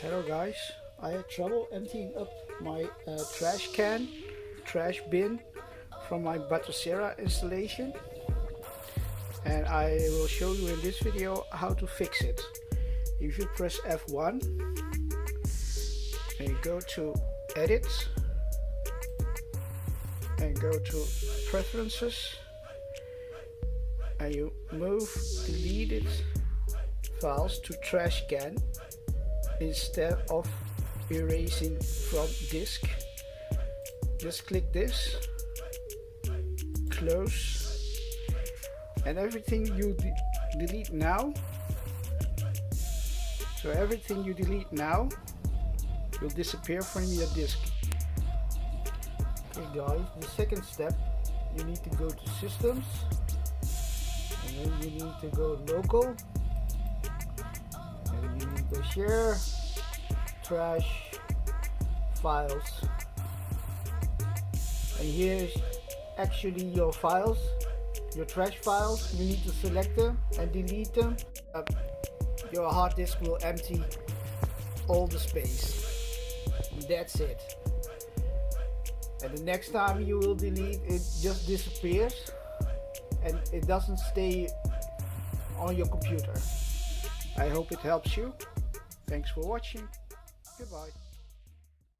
Hello guys, I had trouble emptying up my trash bin from my Batocera installation, and I will show you in this video how to fix it. If you press F1 and you go to Edit and go to Preferences and you move deleted files to trash can instead of erasing from disk. Just click this, close, and everything you delete now, so everything you delete now will disappear from your disk. Okay guys, the second step, you need to go to Systems, and then you need to go Local, and then you need to Share Trash Files, and here's actually your files, your trash files. You need to select them and delete them. Your hard disk will empty all the space. That's it. And the next time you will delete, it just disappears and it doesn't stay on your computer. I hope it helps you. Thanks for watching. Goodbye.